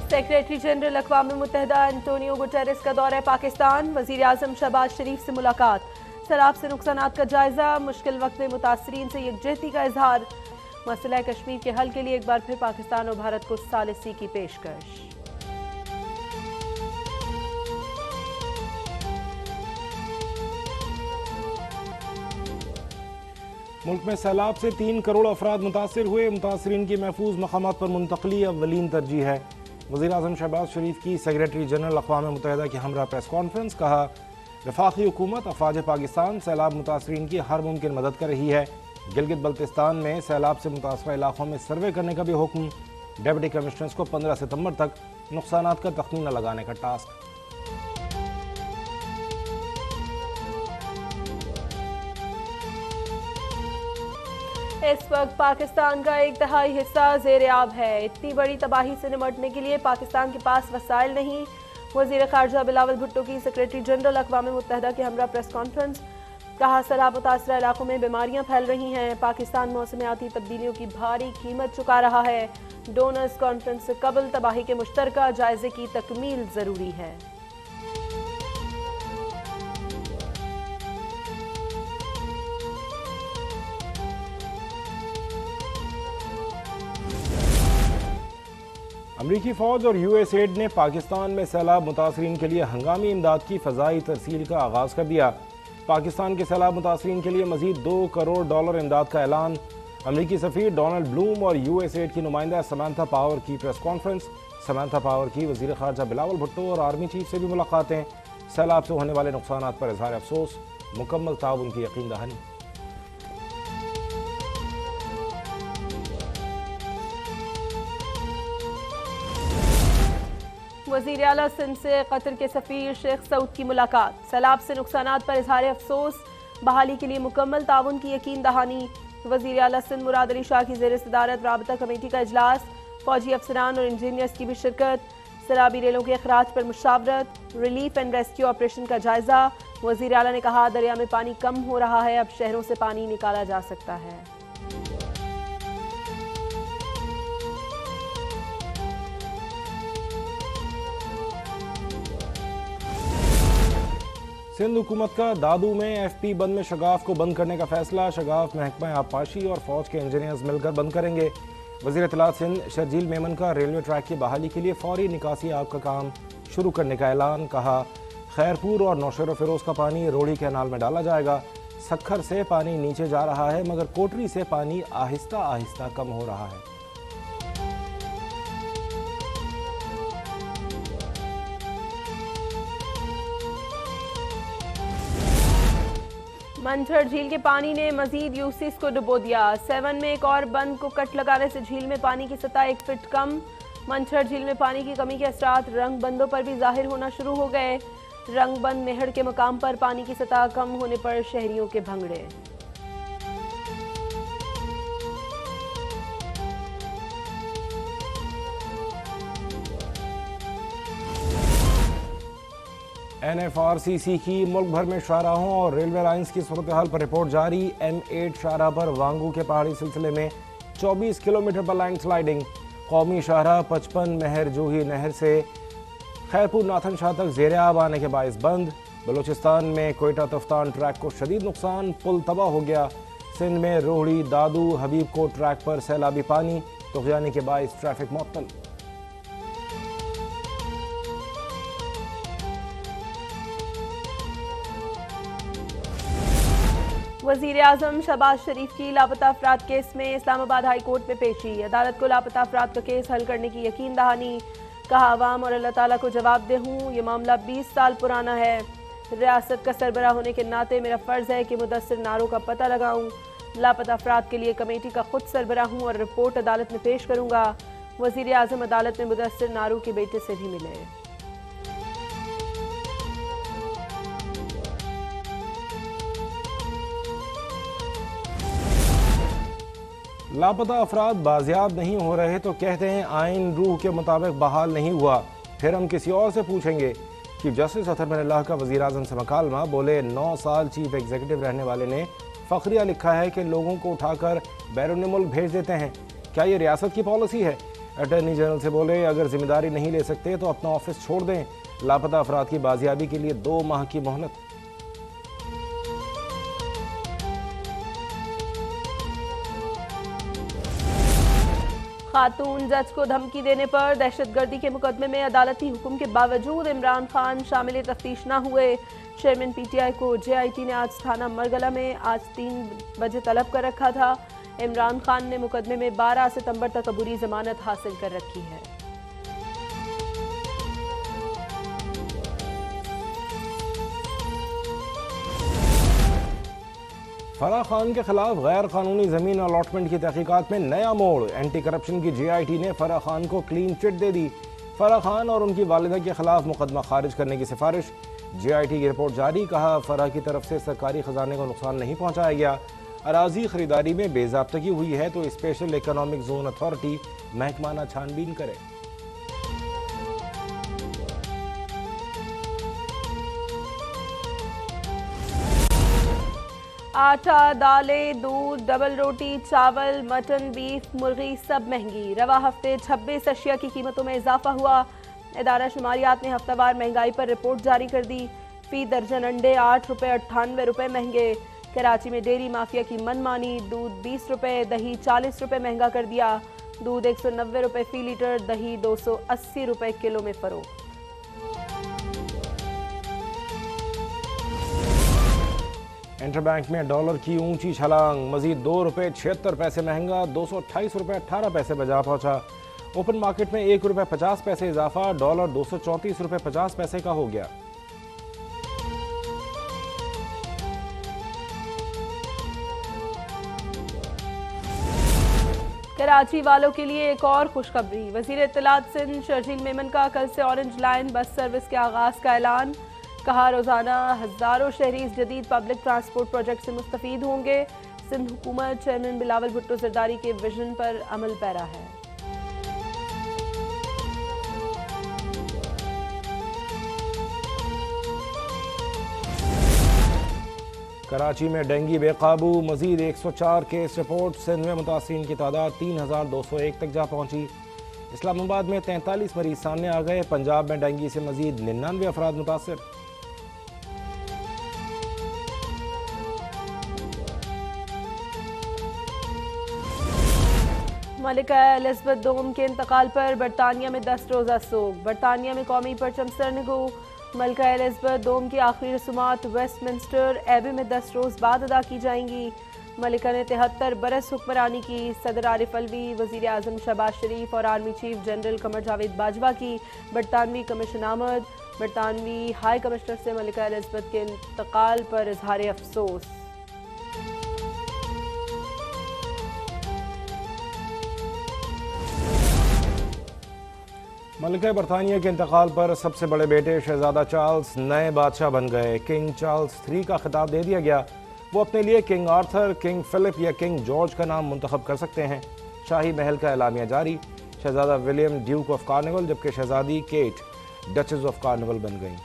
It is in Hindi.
सेक्रेटरी जनरल अक़वाम मुत्तहिदा एंटोनियो गुटेरेस का दौरा पाकिस्तान। वज़ीर आज़म शहबाज शरीफ से मुलाकात। सैलाब से नुकसानात का जायजा। मुश्किल वक्त में मुतासरीन से यकजहती का इजहार। मसला कश्मीर के हल के लिए एक बार फिर पाकिस्तान और भारत को सालिसी की पेशकश। मुल्क में सैलाब से 3 करोड़ अफराद मुतासर हुए। मुतासरीन की महफूज मकामात पर मुंतकली अव्वलीन तरजीह है। वज़ीर आज़म शहबाज शरीफ की सेक्रेटरी जनरल अक़वाम मुत्तहिदा की हमरा प्रेस कॉन्फ्रेंस। कहा, वफाकी हुकूमत अफवाज पाकिस्तान सैलाब मुतासरीन की हर मुमकिन मदद कर रही है। गिलगित बल्तिस्तान में सैलाब से मुतासरा इलाकों में सर्वे करने का भी हुक्म। डिप्टी कमिश्नर्स को 15 सितंबर तक नुकसानात का तखमीना लगाने का टास्क। इस वक्त पाकिस्तान का 1/3 हिस्सा ज़ेर-ए-आब है। इतनी बड़ी तबाही से निपटने के लिए पाकिस्तान के पास वसाइल नहीं। वज़ीर ख़ारजा बिलावल भुट्टो की सेक्रेटरी जनरल अक़वाम मुत्तहिदा के हमरा प्रेस कॉन्फ्रेंस। कहा, सैलाब मुतासरा इलाकों में बीमारियां फैल रही हैं। पाकिस्तान मौसमियाती तब्दीलियों की भारी कीमत चुका रहा है। डोनर्स कॉन्फ्रेंस से कबल तबाही के मुश्तरका जायजे की तकमील ज़रूरी है। अमरीकी फ़ौज और USAID ने पाकिस्तान में सैलाब मुतासरीन के लिए हंगामी इमदाद की फ़ज़ाई तरसील का आगाज़ कर दिया। पाकिस्तान के सैलाब मुतासरीन के लिए मज़ीद $2 करोड़ इमदाद का ऐलान। अमरीकी सफ़ीर डोनाल्ड ब्लूम और USAID की नुमाइंदा समांथा पावर की प्रेस कॉन्फ्रेंस। समांथा पावर की वज़ीर ख़ारजा बिलावल भुट्टो और आर्मी चीफ से भी मुलाकातें। सैलाब से होने वाले नुकसानात पर इज़हार अफसोस। मुकम्मल ताउन की यकीन दहानी। वज़ीर आला सिंध से कतर के सफ़ीर शेख सऊद की मुलाकात। सैलाब से नुकसानात पर इज़हार अफसोस। बहाली के लिए मुकम्मल ताउन की यकीन दहानी। वज़ीर आला सिंध मुराद अली शाह की ज़ेर सदारत राबता कमेटी का इजलास। फौजी अफसरान और इंजीनियर्स की भी शिरकत। सैलाबी रेलों के अखराज पर मुशावरत। रिलीफ एंड रेस्क्यू ऑपरेशन का जायजा। वज़ीर आला ने कहा, दरिया में पानी कम हो रहा है, अब शहरों से पानी निकाला जा सकता है। सिंध हुकूमत का दादू में FP बंद में शगाफ को बंद करने का फैसला। शगाफ महकमा आबपाशी और फौज के इंजीनियर्स मिलकर बंद करेंगे। वज़ीर इत्तलात सिंध शर्जील मेमन का रेलवे ट्रैक की बहाली के लिए फौरी निकासी आग का काम शुरू करने का ऐलान। कहा, खैरपुर और नौशेर फिरोज का पानी रोड़ी कैनाल में डाला जाएगा। सखर से पानी नीचे जा रहा है मगर कोटरी से पानी आहिस्ता आहिस्ता कम हो रहा है। मंथर झील के पानी ने मजीद यूसिस को डुबो दिया। 7 में एक और बंद को कट लगाने से झील में पानी की सतह 1 फीट कम। मंथर झील में पानी की कमी के असरात रंग बंदों पर भी जाहिर होना शुरू हो गए। रंग बंद नेहड़ के मकाम पर पानी की सतह कम होने पर शहरियों के भंगड़े। NFRCC की मुल्क भर में शाहराहों और रेलवे लाइन्स की सूरत हाल पर रिपोर्ट जारी। M8 शाहराह पर वांगू के पहाड़ी सिलसिले में 24 किलोमीटर पर लैंड स्लाइडिंग। कौमी शाहराह 55 महर जूही नहर से खैरपुर नाथन शाह तक ज़ेर-ए-आब आने के बायस बंद। बलूचिस्तान में कोयटा तफ्तान ट्रैक को शदीद नुकसान, पुल तबाह हो गया। सिंध में रोहड़ी दादू हबीब कोट ट्रैक पर सैलाबी पानी, तुग़यानी के बायस ट्रैफिक मुअत्तल। वज़ीर आज़म शहबाज शरीफ की लापता अफराद केस में इस्लामाबाद हाई कोर्ट में पेशी। अदालत को लापता अफराद का केस हल करने की यकीन दहानी। कहा, अवाम और अल्लाह ताला को जवाबदेह हूँ। ये मामला 20 साल पुराना है। रियासत का सरबराह होने के नाते मेरा फ़र्ज़ है कि मुदस्सिर नारों का पता लगाऊँ। लापता अफराद के लिए कमेटी का खुद सरबराह हूँ और रिपोर्ट अदालत में पेश करूँगा। वज़ीर आज़म अदालत में मुदस्सिर नारों के बेटे से भी मिले। लापता अफराद बाजियाब नहीं हो रहे तो कहते हैं आइन रूह के मुताबिक बहाल नहीं हुआ। फिर हम किसी और से पूछेंगे। चीफ जस्टिस अतहर बिन का वज़ीर आज़म से मकालमा। बोले, 9 साल चीफ एग्जीक्यूटिव रहने वाले ने फ़ख्रिया लिखा है कि लोगों को उठाकर बैरून मुल्क भेज देते हैं। क्या ये रियासत की पॉलिसी है? अटॉर्नी जनरल से बोले, अगर जिम्मेदारी नहीं ले सकते तो अपना ऑफिस छोड़ दें। लापता अफराद की बाजियाबी के लिए 2 माह की मोहलत। खातून जज को धमकी देने पर दहशतगर्दी के मुकदमे में अदालती हुक्म के बावजूद इमरान खान शामिल तफ्तीश न हुए। चेयरमैन पीटीआई को जेआईटी ने आज थाना मरगला में आज 3 बजे तलब कर रखा था। इमरान खान ने मुकदमे में 12 सितंबर तक अबूरी जमानत हासिल कर रखी है। फराह खान के खिलाफ गैर कानूनी जमीन अलॉटमेंट की तहकीकात में नया मोड़। एंटी करप्शन की जेआईटी ने फराह खान को क्लीन चिट दे दी। फराह खान और उनकी वालिदा के खिलाफ मुकदमा खारिज करने की सिफारिश। जेआईटी की रिपोर्ट जारी। कहा, फराह की तरफ से सरकारी खजाने को नुकसान नहीं पहुंचाया गया। अराजी खरीदारी में बेजाब्तगी हुई है तो स्पेशल इकोनॉमिक जोन अथॉरिटी महकमाना छानबीन करे। आटा, दालें, दूध, डबल रोटी, चावल, मटन, बीफ, मुर्गी सब महंगी। रवा हफ्ते 26 अशिया की कीमतों में इजाफा हुआ। इदारा शुमारियात ने हफ्तावार महंगाई पर रिपोर्ट जारी कर दी। फी दर्जन अंडे 8 रुपये 98 रुपये महंगे। कराची में डेयरी माफिया की मनमानी। दूध 20 रुपये, दही 40 रुपये महंगा कर दिया। दूध 190 रुपये फी लीटर, दही 280 रुपये किलो में फरोख्त। इंटरबैंक में डॉलर की ऊंची छलांग। मजीद 2 रुपये 76 पैसे महंगा, 228 रुपये 18 पैसे बजा पहुंचा। ओपन मार्केट में 1 रुपये 50 पैसे इजाफा, डॉलर 234 रुपये 50 पैसे का हो गया। कराची वालों के लिए एक और खुशखबरी। वजीर इत्तलात सिंध शर्जील मेमन का कल से ऑरेंज लाइन बस सर्विस के आगाज का ऐलान। कहा, रोजाना हजारों शहरी इस जदीद पब्लिक ट्रांसपोर्ट प्रोजेक्ट से मुस्तफीद होंगे। सिंध हुकूमत चेयरमैन बिलावल भुट्टो जरदारी के विजन पर अमल पैरा है। कराची में डेंगू बेकाबू। मजीद 104 केस रिपोर्ट। सिंध में मुतासिरीन की तादाद 3201 तक जा पहुंची। इस्लामाबाद में 43 मरीज सामने आ गए। पंजाब में डेंगू से मजीद 99 अफराद मुतासिर। मलिका एलिज़ाबेथ दोम के इंतकाल पर बरतानिया में 10 रोज़ा सोग। बरतानिया में कौमी परचम सरनगू। मलिका एलिज़ाबेथ दोम की आखिरी रस्मात वेस्टमिंस्टर एबे में 10 रोज़ बाद अदा की जाएंगी। मलिका ने 73 बरस हुक्मरानी की। सदर आरिफ अलवी, वज़ीर आज़म शहबाज शरीफ और army chief general Qamar Javed Bajwa की बरतानवी कमीशन आमद। बरतानवी हाई कमिश्नर से मलिका एलिज़ाबेथ के इंतकाल पर इजहार अफसोस। मलिका बरतानिया के इंतकाल पर सबसे बड़े बेटे शहजादा चार्ल्स नए बादशाह बन गए। किंग चार्ल्स 3 का खिताब दे दिया गया। वो अपने लिए किंग आर्थर, किंग फिलिप या किंग जॉर्ज का नाम मुंतखब कर सकते हैं। शाही महल का एलामिया जारी। शहजादा विलियम ड्यूक ऑफ कार्निवल जबकि शहजादी केट डचेस ऑफ कार्निवल बन गईं।